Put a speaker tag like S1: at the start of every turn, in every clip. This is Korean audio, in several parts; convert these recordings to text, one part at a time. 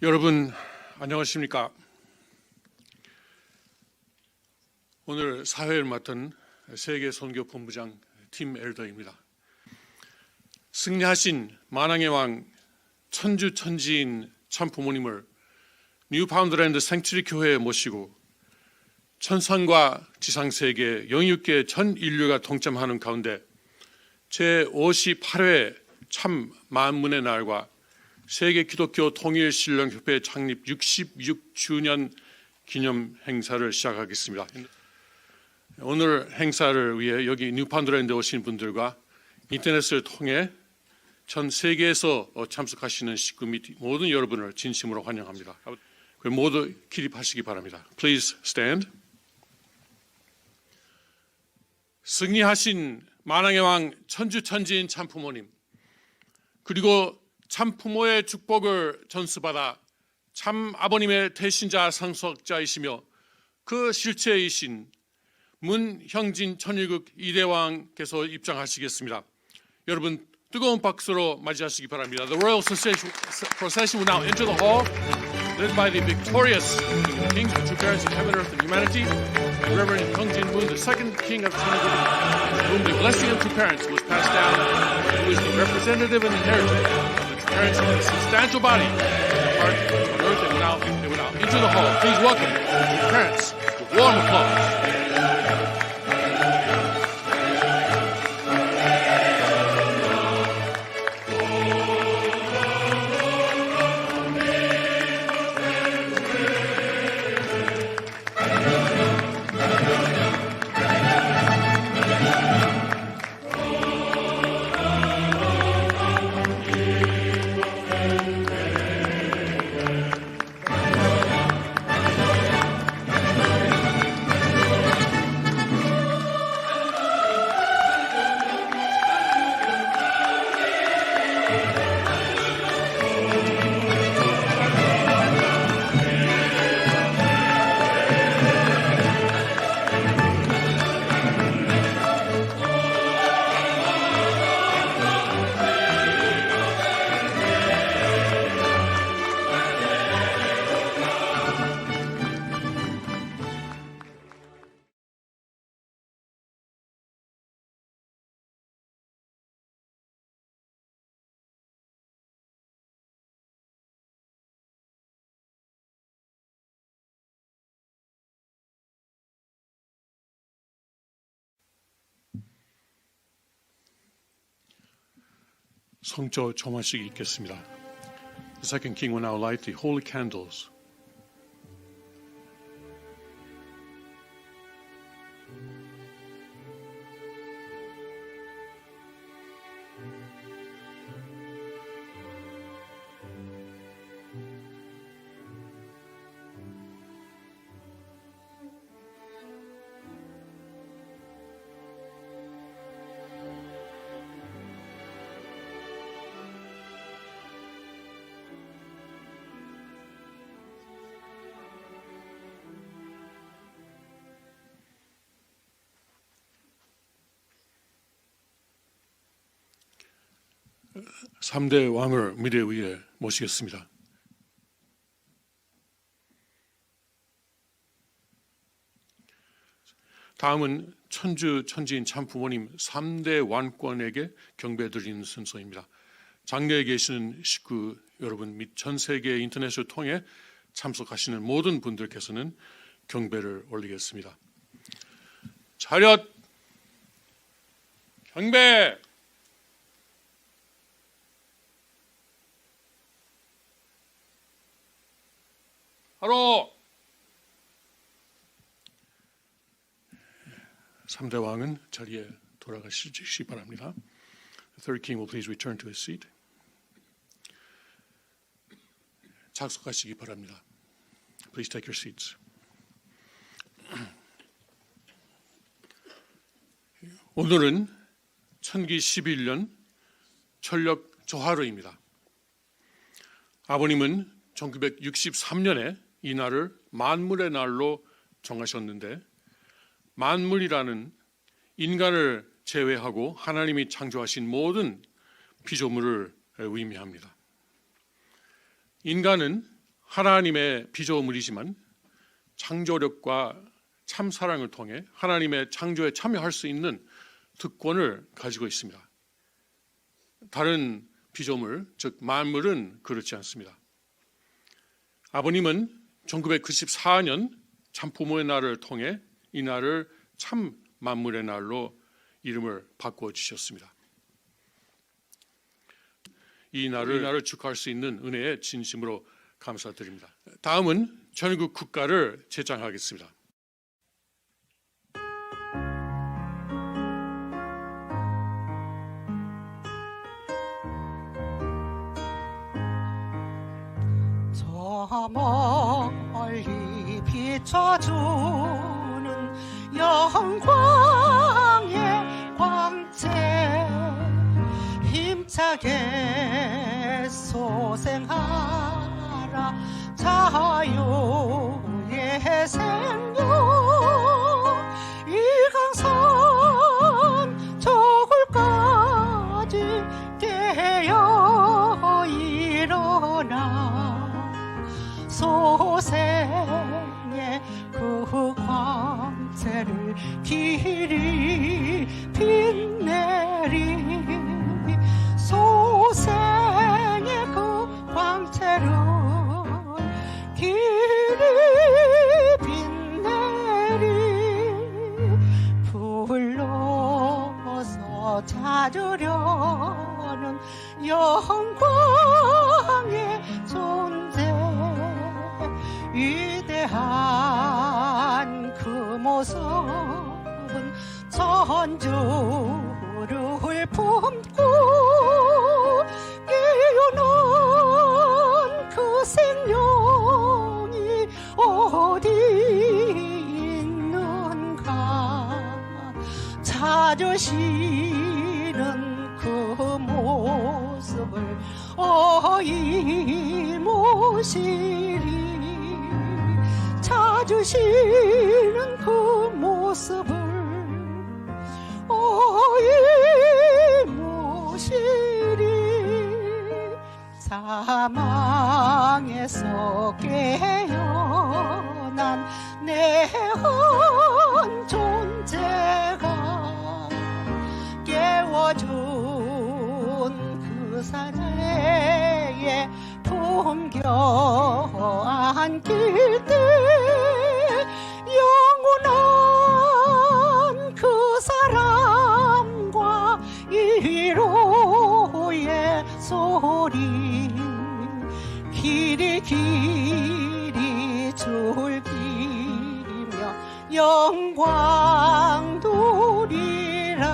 S1: 여러분 안녕하십니까? 오늘 사회를 맡은 세계선교본부장 팀 엘더입니다. 승리하신 만왕의 왕 천주천지인 참부모님을 뉴파운드랜드 생츄리 교회에 모시고 천상과 지상세계 영육계 전 인류가 동참하는 가운데 제58회 참 만문의 날과 세계 기독교 통일 신령협회 창립 66주년 기념 행사를 시작하겠습니다. 오늘 행사를 위해 여기 뉴파운드랜드에 오신 분들과 인터넷을 통해 전 세계에서 참석하시는 식구 및 모든 여러분을 진심으로 환영합니다. 모두 기립하시기 바랍니다. Please stand. 승리하신 만왕의 왕 천주천지인 참부모님, 그리고 참부모의 축복을 전수받아 참 아버님의 대신자 상속자이시며 그 실체이신 문형진 천일국 이대왕께서 입장하시겠습니다. 여러분 뜨거운 박수로 맞이하시기 바랍니다. The royal procession will now enter the hall, led by the victorious kings, the true parents of heaven, earth, and humanity, Reverend Hyungjin Moon, the second king of Cheonilguk, whom the blessing of true parents was passed down, who is the representative and inheritor of the true parents of the substantial body, heart on earth, and they will now enter the hall. Please welcome the true parents with warm applause. 성조 조마식이 있겠습니다. The second king will now light the holy candles. 삼대 왕을 미래 위에 모시겠습니다. 다음은 천주천지인 참부모님 3대 왕권에게 경배드리는 순서입니다. 장내에 계시는 식구 여러분 및 전 세계 인터넷을 통해 참석하시는 모든 분들께서는 경배를 올리겠습니다. 차렷 경배. 바로 3대 왕은 자리에 돌아가시기 바랍니다. The third king will please return to his seat. 착석하시기 바랍니다. Please take your seats. 오늘은 천기 11년 철력 조하루입니다. 아버님은 1963년에 이 날을 만물의 날로 정하셨는데, 만물이라는 인간을 제외하고 하나님이 창조하신 모든 피조물을 의미합니다. 인간은 하나님의 피조물이지만 창조력과 참 사랑을 통해 하나님의 창조에 참여할 수 있는 특권을 가지고 있습니다. 다른 피조물, 즉 만물은 그렇지 않습니다. 아버님은 1994년 참부모의 날을 통해 이 날을 참 만물의 날로 이름을 바꿔 주셨습니다. 이 날을 축하할 수 있는 은혜에 진심으로 감사드립니다. 다음은 전국 국가를 제창하겠습니다.
S2: 저 멀리 비춰주는 영광의 광채 힘차게 소생하라 자유의 생명 이 강산 저굴까지 깨어 일어나 소생의 그 광채를 길이 빛내리 소생의 그 광채를 길이 빛내리 불러서 찾으려는 영광의 존재 위대한 그 모습은 천주를 품고 깨어난 그 생명이 어디 있는가 찾으시는 그 모습을 어이모시리 찾으시는 그 모습을 어이모시리 사망에서 깨어난 내 한 존재가 깨워준 그 사제의 품겨 안길 때 영원한 그 사랑과 위로의 소리 길이 길이 줄기며 영광 돌리라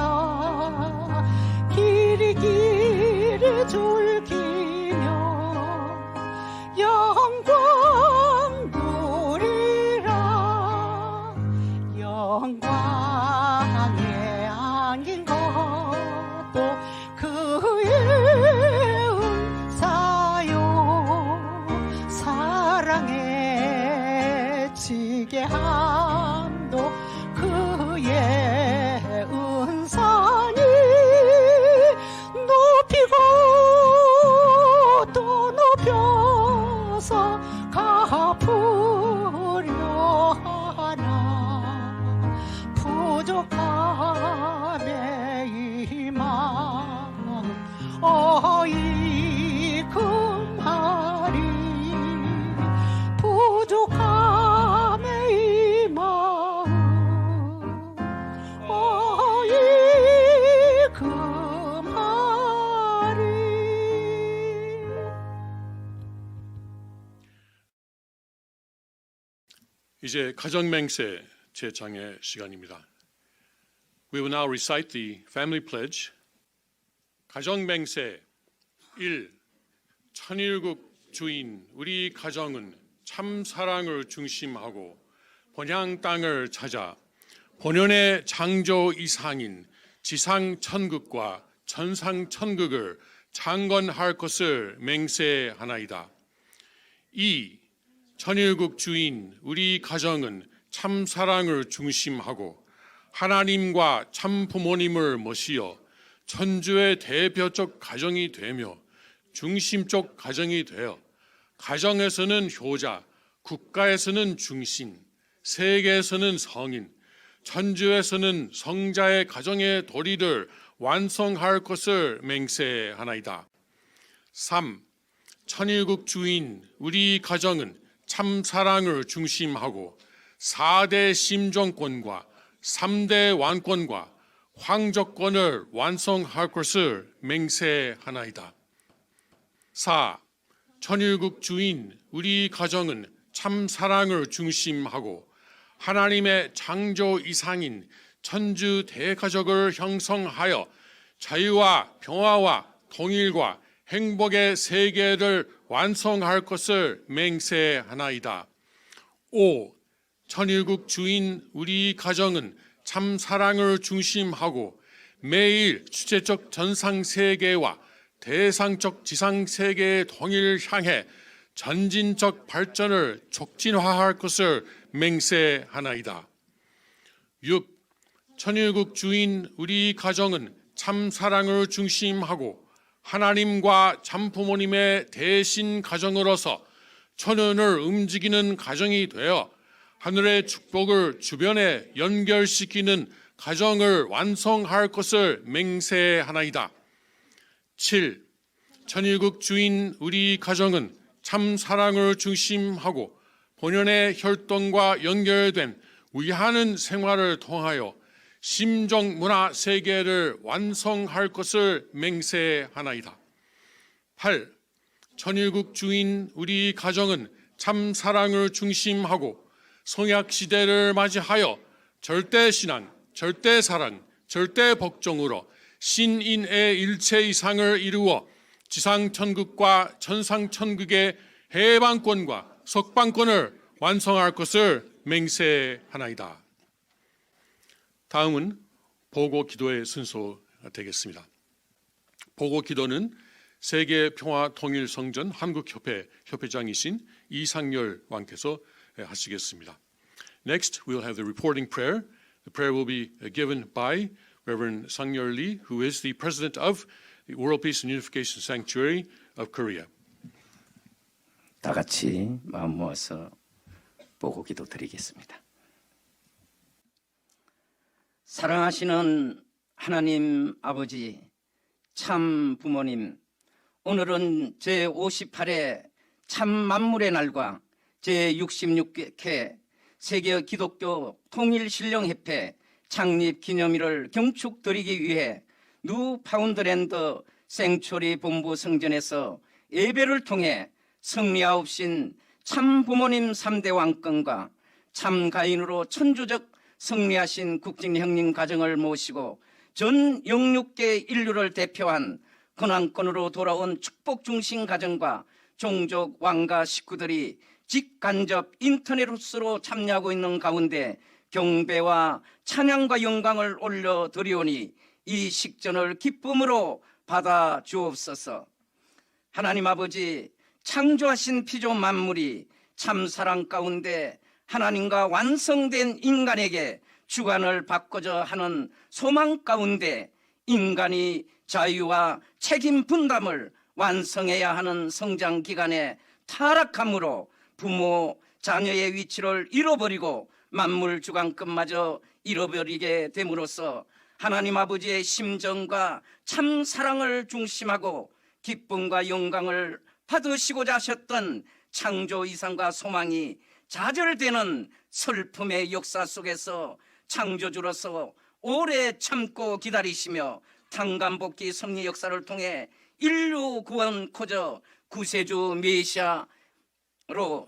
S2: 길이 길이 줄기며 영광 돌리라 영광에 안긴 것도 그의 은사요 사랑에 지게 함도 그의 은사니 높이고 또 높여서 갚으려 하나 부족함에 이 마음 어이 금하리 부족함에 이 마음 어이 금하리.
S1: 이제 가정맹세 제창의 시간입니다. We will now recite the family pledge. 가정맹세 1. 천일국 주인 우리 가정은 참 사랑을 중심하고 본향 땅을 찾아 본연의 창조 이상인 지상 천국과 천상 천국을 창건할 것을 맹세하나이다. 2. 천일국 주인 우리 가정은 참 사랑을 중심하고 하나님과 참 부모님을 모시어 천주의 대표적 가정이 되며 중심적 가정이 되어 가정에서는 효자, 국가에서는 중신, 세계에서는 성인, 천주에서는 성자의 가정의 도리를 완성할 것을 맹세하나이다. 3. 천일국 주인 우리 가정은 참 사랑을 중심하고 4대 심정권과 3대 왕권과 황족권을 완성할 것을 맹세하나이다. 4. 천일국 주인 우리 가정은 참 사랑을 중심하고 하나님의 창조 이상인 천주 대가족을 형성하여 자유와 평화와 통일과 행복의 세계를 완성할 것을 맹세하나이다. 5. 천일국 주인 우리 가정은 참 사랑을 중심하고 매일 주체적 전상 세계와 대상적 지상 세계의 통일을 향해 전진적 발전을 촉진화할 것을 맹세하나이다. 6. 천일국 주인 우리 가정은 참 사랑을 중심하고 하나님과 참부모님의 대신 가정으로서 천연을 움직이는 가정이 되어 하늘의 축복을 주변에 연결시키는 가정을 완성할 것을 맹세하나이다. 7. 천일국 주인 우리 가정은 참 사랑을 중심하고 본연의 혈통과 연결된 위하는 생활을 통하여 심정 문화 세계를 완성할 것을 맹세하나이다. 8. 천일국 주인 우리 가정은 참 사랑을 중심하고 성약 시대를 맞이하여 절대 신앙, 절대 사랑, 절대 복종으로 신인의 일체 이상을 이루어 지상 천국과 천상 천국의 해방권과 석방권을 완성할 것을 맹세하나이다. 다음은 보고 기도의 순서가 되겠습니다. 보고 기도는 세계 평화 통일 성전 한국협회 협회장이신 이상열 왕께서 하시겠습니다. Next, we'll have the reporting prayer. The prayer will be given by Reverend Sang-yeol Lee, who is the president of the World Peace and Unification Sanctuary of Korea.
S3: 다 같이 마음 모아서 보고 기도 드리겠습니다. 사랑하시는 하나님 아버지, 참 부모님, 오늘은 제58회 참 만물의 날과 제66회 세계 기독교 통일신령협회 창립 기념일을 경축드리기 위해 뉴파운드랜드 생초리 본부 성전에서 예배를 통해 승리하옵신 참 부모님 3대 왕권과 참 가인으로 천주적 승리하신 국진 형님 가정을 모시고 전 영육계 인류를 대표한 근황권으로 돌아온 축복 중심 가정과 종족 왕가 식구들이 직간접 인터넷으로 참여하고 있는 가운데 경배와 찬양과 영광을 올려드리오니 이 식전을 기쁨으로 받아 주옵소서. 하나님 아버지, 창조하신 피조 만물이 참 사랑 가운데 하나님과 완성된 인간에게 주관을 바꾸자 하는 소망 가운데 인간이 자유와 책임 분담을 완성해야 하는 성장 기간에 타락함으로 부모, 자녀의 위치를 잃어버리고 만물 주관권마저 잃어버리게 됨으로써 하나님 아버지의 심정과 참 사랑을 중심하고 기쁨과 영광을 받으시고자 하셨던 창조 이상과 소망이 좌절되는 슬픔의 역사 속에서 창조주로서 오래 참고 기다리시며 탄감복귀 승리 역사를 통해 인류 구원 코저 구세주 메시아로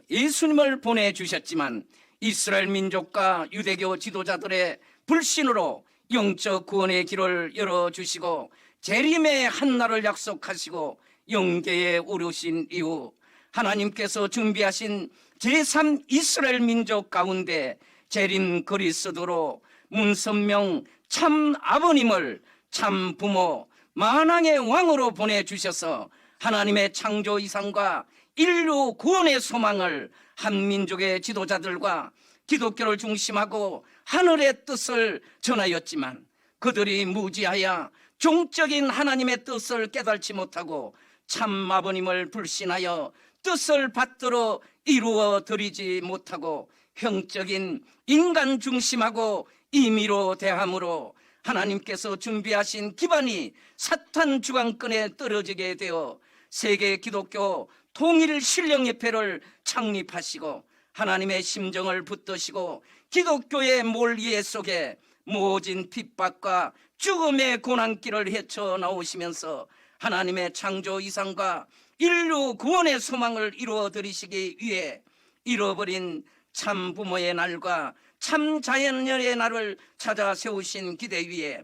S3: 예수님을 보내주셨지만 이스라엘 민족과 유대교 지도자들의 불신으로 영적 구원의 길을 열어주시고 재림의 한날을 약속하시고 영계에 오르신 이후 하나님께서 준비하신 제3 이스라엘 민족 가운데 재림 그리스도로 문선명 참 아버님을 참 부모 만왕의 왕으로 보내주셔서 하나님의 창조 이상과 인류 구원의 소망을 한 민족의 지도자들과 기독교를 중심하고 하늘의 뜻을 전하였지만 그들이 무지하여 종적인 하나님의 뜻을 깨달지 못하고 참 아버님을 불신하여 뜻을 받들어 이루어 드리지 못하고 형적인 인간 중심하고 임의로 대함으로 하나님께서 준비하신 기반이 사탄 주관권에 떨어지게 되어 세계 기독교 통일 신령협회를 창립하시고 하나님의 심정을 붙드시고 기독교의 몰이해 속에 모진 핍박과 죽음의 고난길을 헤쳐나오시면서 하나님의 창조 이상과 인류 구원의 소망을 이루어 드리시기 위해 잃어버린 참 부모의 날과 참 자연의 날을 찾아 세우신 기대 위에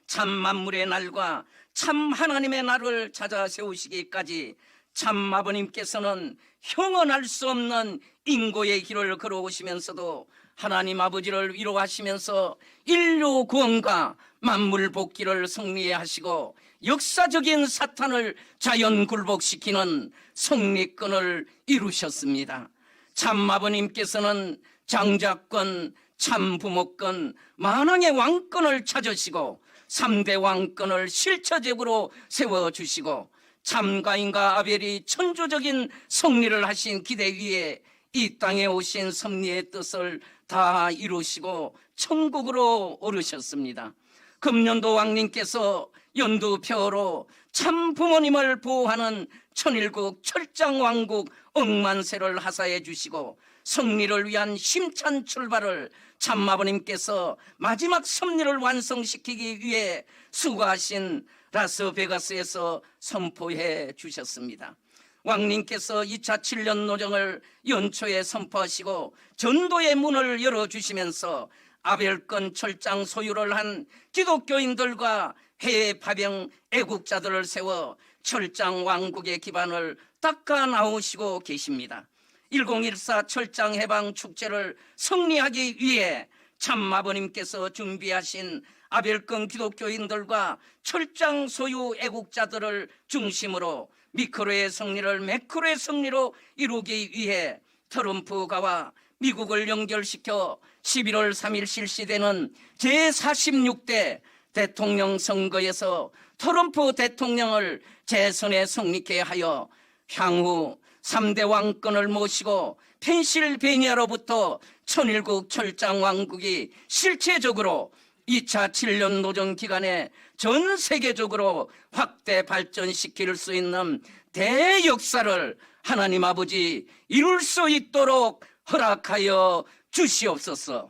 S3: 참 만물의 날과 참 하나님의 날을 찾아 세우시기까지 참 아버님께서는 형언할 수 없는 인고의 길을 걸어오시면서도 하나님 아버지를 위로하시면서 인류 구원과 만물 복귀를 승리하시고 역사적인 사탄을 자연 굴복시키는 승리권을 이루셨습니다. 참 아버님께서는 장자권, 참 부모권, 만왕의 왕권을 찾으시고 3대 왕권을 실체적으로 세워주시고 참 가인과 아벨이 천주적인 승리를 하신 기대 위에 이 땅에 오신 섭리의 뜻을 다 이루시고 천국으로 오르셨습니다. 금년도 왕님께서 연두표로 참 부모님을 보호하는 천일국 철장왕국 억만세를 하사해 주시고 승리를 위한 힘찬 출발을 참 아버님께서 마지막 섭리를 완성시키기 위해 수고하신 라스베가스에서 선포해 주셨습니다. 왕님께서 2차 7년 노정을 연초에 선포하시고 전도의 문을 열어주시면서 아벨권 철장 소유를 한 기독교인들과 해외 파병 애국자들을 세워 철장 왕국의 기반을 닦아 나오시고 계십니다. 1014 철장 해방 축제를 승리하기 위해 참 아버님께서 준비하신 아벨권 기독교인들과 철장 소유 애국자들을 중심으로 미크로의 승리를 매크로의 승리로 이루기 위해 트럼프가와 미국을 연결시켜 11월 3일 실시되는 제46대 대통령 선거에서 트럼프 대통령을 재선에 승리케 하여 향후 3대 왕권을 모시고 펜실베니아로부터 천일국 철장 왕국이 실체적으로 2차 7년 노정 기간에 전 세계적으로 확대 발전시킬 수 있는 대역사를 하나님 아버지 이룰 수 있도록 허락하여 주시옵소서.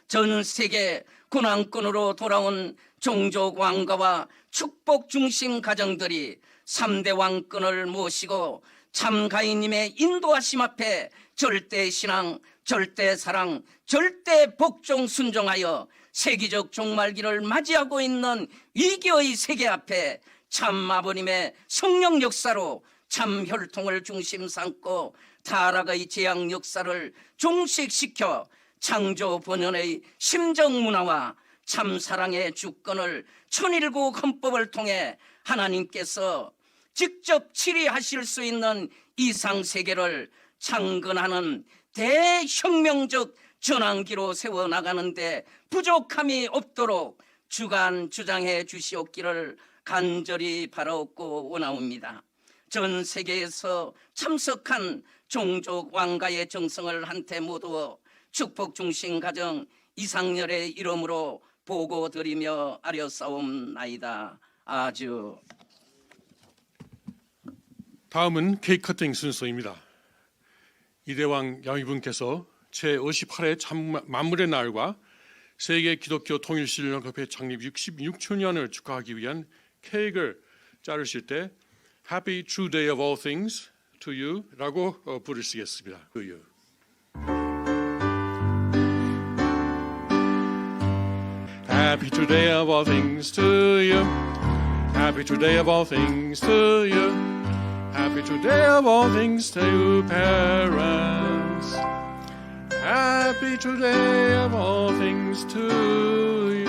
S3: 전 세계 군왕권으로 돌아온 종족 왕가와 축복 중심 가정들이 3대 왕권을 모시고 참 가인님의 인도하심 앞에 절대 신앙, 절대 사랑, 절대 복종 순종하여 세계적 종말기를 맞이하고 있는 위기의 세계 앞에 참 아버님의 성령 역사로 참 혈통을 중심 삼고 타락의 재앙 역사를 종식시켜 창조 번연의 심정 문화와 참 사랑의 주권을 천일국 헌법을 통해 하나님께서 직접 치리하실 수 있는 이상 세계를 창건하는 대혁명적 전환기로 세워나가는데 부족함이 없도록 주간 주장해 주시옵기를 간절히 바라옵고 원하옵니다. 전 세계에서 참석한 종족 왕가의 정성을 한테 모두어 축복 중심 가정 이상열의 이름으로 보고드리며 아뢰사옵나이다. 아주.
S1: 다음은 케이크 커팅 순서입니다. 이대왕 양희분께서 제58회 참 만물의 날과 세계 기독교 통일신령협회 창립 66주년을 축하하기 위한 케이크를 자르실 때 Happy True Day of All Things to you 라고 부르시겠습니다. To you. Happy true day of all things to you. Happy true day of all things to you. Happy true day of all things to you, parents. Happy true day of all things to you.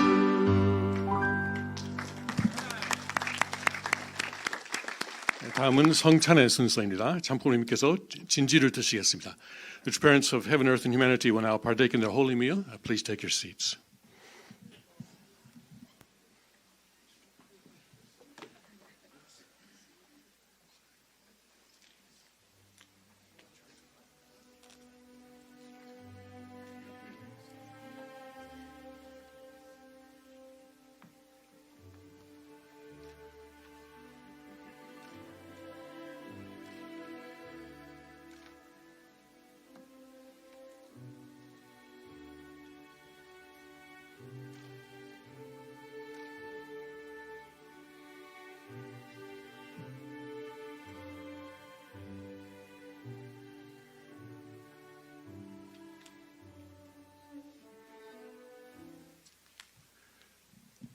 S1: 다음은 성찬의 순서입니다. 참부모님께서 진지를 드시겠습니다. The parents of heaven, earth, and humanity will now partake in their holy meal. Please take your seats.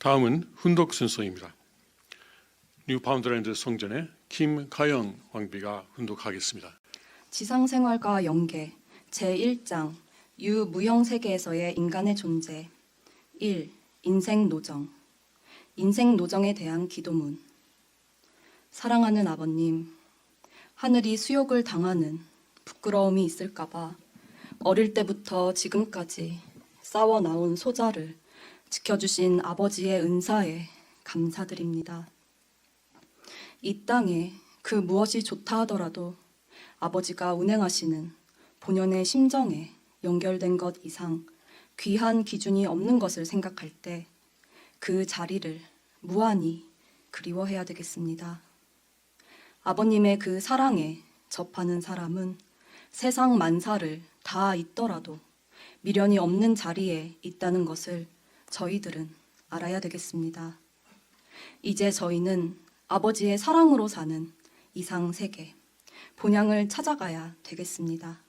S1: 다음은 훈독 순서입니다. 뉴파운드랜드 성전의 김가영 왕비가 훈독하겠습니다.
S4: 지상생활과 연계 제1장 유무형세계에서의 인간의 존재 1. 인생노정 인생노정에 대한 기도문 사랑하는 아버님, 하늘이 수욕을 당하는 부끄러움이 있을까봐 어릴 때부터 지금까지 쌓아나온 소자를 지켜주신 아버지의 은사에 감사드립니다. 이 땅에 그 무엇이 좋다 하더라도 아버지가 운행하시는 본연의 심정에 연결된 것 이상 귀한 기준이 없는 것을 생각할 때 그 자리를 무한히 그리워해야 되겠습니다. 아버님의 그 사랑에 접하는 사람은 세상 만사를 다 잊더라도 미련이 없는 자리에 있다는 것을 저희들은 알아야 되겠습니다. 이제 저희는 아버지의 사랑으로 사는 이상세계, 본향을 찾아가야 되겠습니다.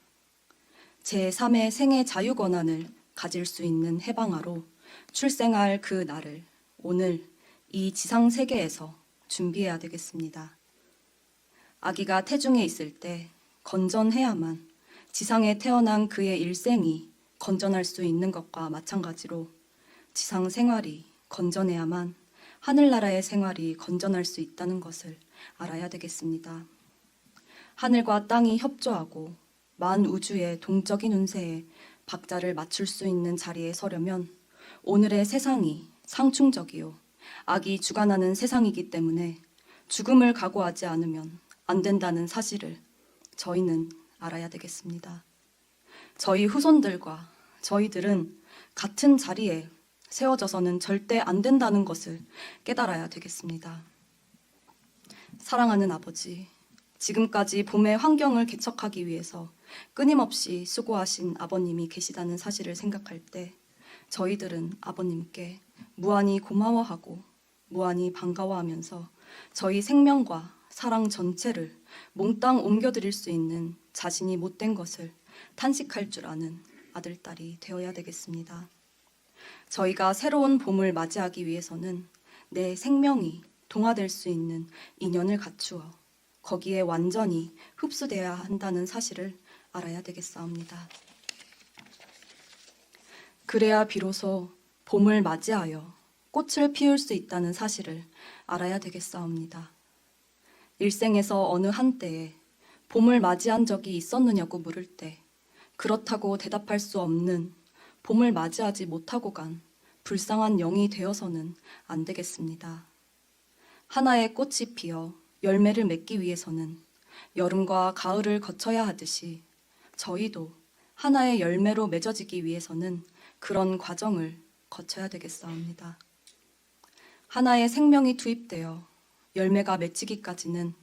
S4: 제3의 생애 자유 권한을 가질 수 있는 해방아로 출생할 그 날을 오늘 이 지상세계에서 준비해야 되겠습니다. 아기가 태중에 있을 때 건전해야만 지상에 태어난 그의 일생이 건전할 수 있는 것과 마찬가지로 지상 생활이 건전해야만 하늘나라의 생활이 건전할 수 있다는 것을 알아야 되겠습니다. 하늘과 땅이 협조하고 만우주의 동적인 운세에 박자를 맞출 수 있는 자리에 서려면 오늘의 세상이 상충적이요 악이 주관하는 세상이기 때문에 죽음을 각오하지 않으면 안 된다는 사실을 저희는 알아야 되겠습니다. 저희 후손들과 저희들은 같은 자리에 세워져서는 절대 안 된다는 것을 깨달아야 되겠습니다. 사랑하는 아버지, 지금까지 봄의 환경을 개척하기 위해서 끊임없이 수고하신 아버님이 계시다는 사실을 생각할 때 저희들은 아버님께 무한히 고마워하고 무한히 반가워하면서 저희 생명과 사랑 전체를 몽땅 옮겨드릴 수 있는 자신이 못된 것을 탄식할 줄 아는 아들, 딸이 되어야 되겠습니다. 저희가 새로운 봄을 맞이하기 위해서는 내 생명이 동화될 수 있는 인연을 갖추어 거기에 완전히 흡수되어야 한다는 사실을 알아야 되겠사옵니다. 그래야 비로소 봄을 맞이하여 꽃을 피울 수 있다는 사실을 알아야 되겠사옵니다. 일생에서 어느 한때에 봄을 맞이한 적이 있었느냐고 물을 때 그렇다고 대답할 수 없는 봄을 맞이하지 못하고 간 불쌍한 영이 되어서는 안 되겠습니다. 하나의 꽃이 피어 열매를 맺기 위해서는 여름과 가을을 거쳐야 하듯이 저희도 하나의 열매로 맺어지기 위해서는 그런 과정을 거쳐야 되겠사옵니다. 하나의 생명이 투입되어 열매가 맺히기까지는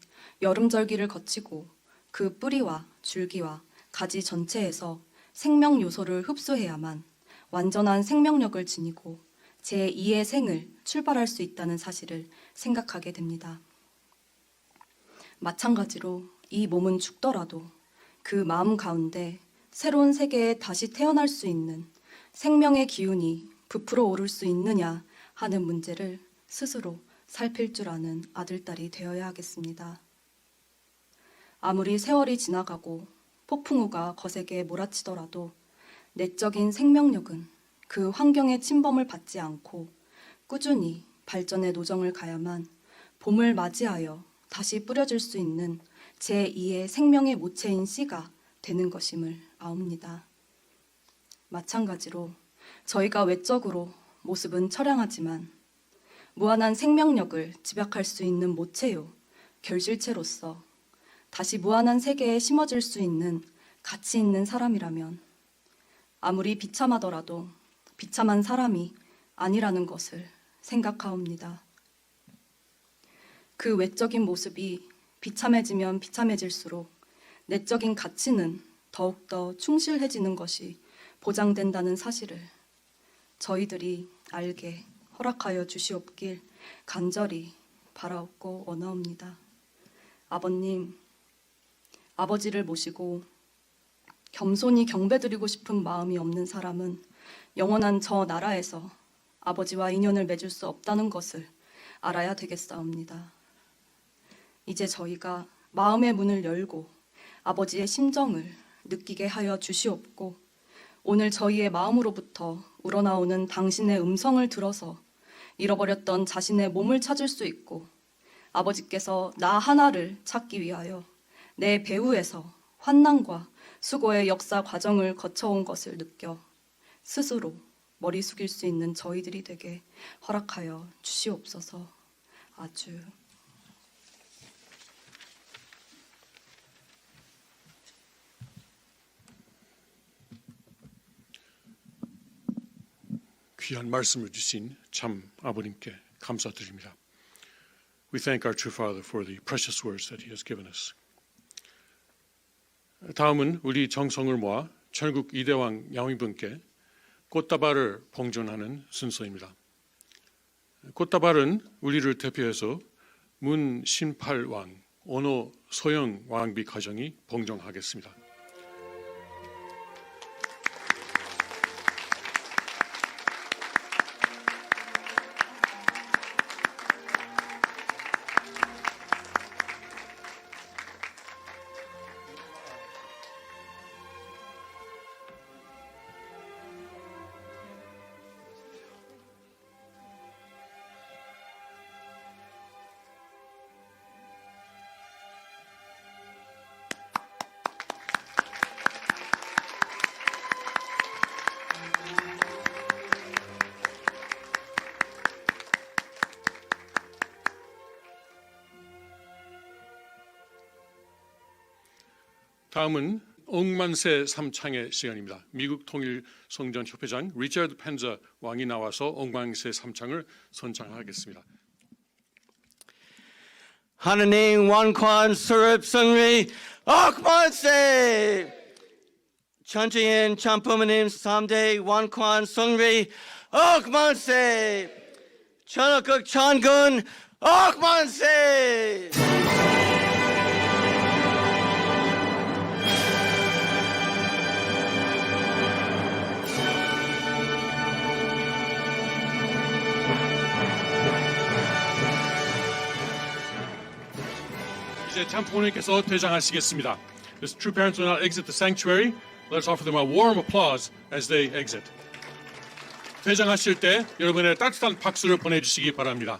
S4: 여름절기를 거치고 그 뿌리와 줄기와 가지 전체에서 생명 요소를 흡수해야만 완전한 생명력을 지니고 제2의 생을 출발할 수 있다는 사실을 생각하게 됩니다. 마찬가지로 이 몸은 죽더라도 그 마음 가운데 새로운 세계에 다시 태어날 수 있는 생명의 기운이 부풀어 오를 수 있느냐 하는 문제를 스스로 살필 줄 아는 아들, 딸이 되어야 하겠습니다. 아무리 세월이 지나가고 폭풍우가 거세게 몰아치더라도 내적인 생명력은 그 환경의 침범을 받지 않고 꾸준히 발전의 노정을 가야만 봄을 맞이하여 다시 뿌려질 수 있는 제2의 생명의 모체인 씨가 되는 것임을 아옵니다. 마찬가지로 저희가 외적으로 모습은 처량하지만 무한한 생명력을 집약할 수 있는 모체요 결실체로서 다시 무한한 세계에 심어질 수 있는 가치 있는 사람이라면 아무리 비참하더라도 비참한 사람이 아니라는 것을 생각하옵니다. 그 외적인 모습이 비참해지면 비참해질수록 내적인 가치는 더욱더 충실해지는 것이 보장된다는 사실을 저희들이 알게 허락하여 주시옵길 간절히 바라옵고 원하옵니다. 아버님, 아버지를 모시고 겸손히 경배드리고 싶은 마음이 없는 사람은 영원한 저 나라에서 아버지와 인연을 맺을 수 없다는 것을 알아야 되겠사옵니다. 이제 저희가 마음의 문을 열고 아버지의 심정을 느끼게 하여 주시옵고 오늘 저희의 마음으로부터 우러나오는 당신의 음성을 들어서 잃어버렸던 자신의 몸을 찾을 수 있고 아버지께서 나 하나를 찾기 위하여 내 배후에서 환난과 수고의 역사 과정을 거쳐온 것을 느껴 스스로 머리 숙일 수 있는 저희들이 되게 허락하여 주시옵소서. 아주
S1: 귀한 말씀을 주신 참 아버님께 감사드립니다. We thank our true Father for the precious words that He has given us. 다음은 우리 정성을 모아 천국 이대왕 양위분께 꽃다발을 봉전하는 순서입니다. 꽃다발은 우리를 대표해서 문 신팔왕, 오노 소영 왕비 가정이 봉정하겠습니다. 다음은 억만세 삼창의 시간입니다. 미국 통일성전협회장 리처드 펜저 왕이 나와서 억만세 삼창을 선창하겠습니다.
S5: 하느님 원관 수릅 성리 억만세 천지인 참부모님 3대 원관 성리 억만세 천하국 천군 억만세
S1: 이제 참부모님께서 퇴장하시겠습니다. As true parents will now exit the sanctuary, let's offer them a warm applause as they exit. 퇴장하실 때 여러분의 따뜻한 박수를 보내주시기 바랍니다.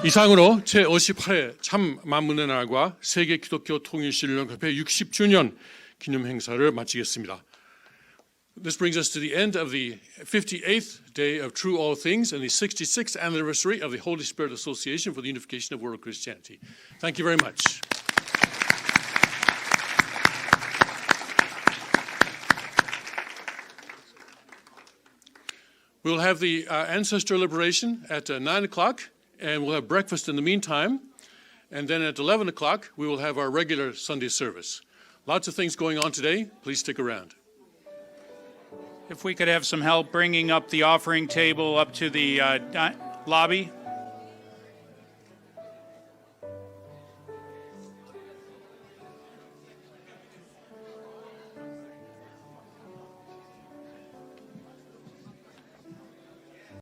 S1: 이상으로 제58회 참 만문의 날과 세계 기독교 통일신령협회 60주년 기념 행사를 마치겠습니다. This brings us to the end of the 58th day of True All Things and the 66th anniversary of the Holy Spirit Association for the Unification of World Christianity. Thank you very much. We'll have the ancestor liberation at 9 o'clock. And we'll have breakfast in the meantime. And then at 11 o'clock, we will have our regular Sunday service. Lots of things going on today. Please stick around.
S6: If we could have some help bringing up the offering table up to the lobby.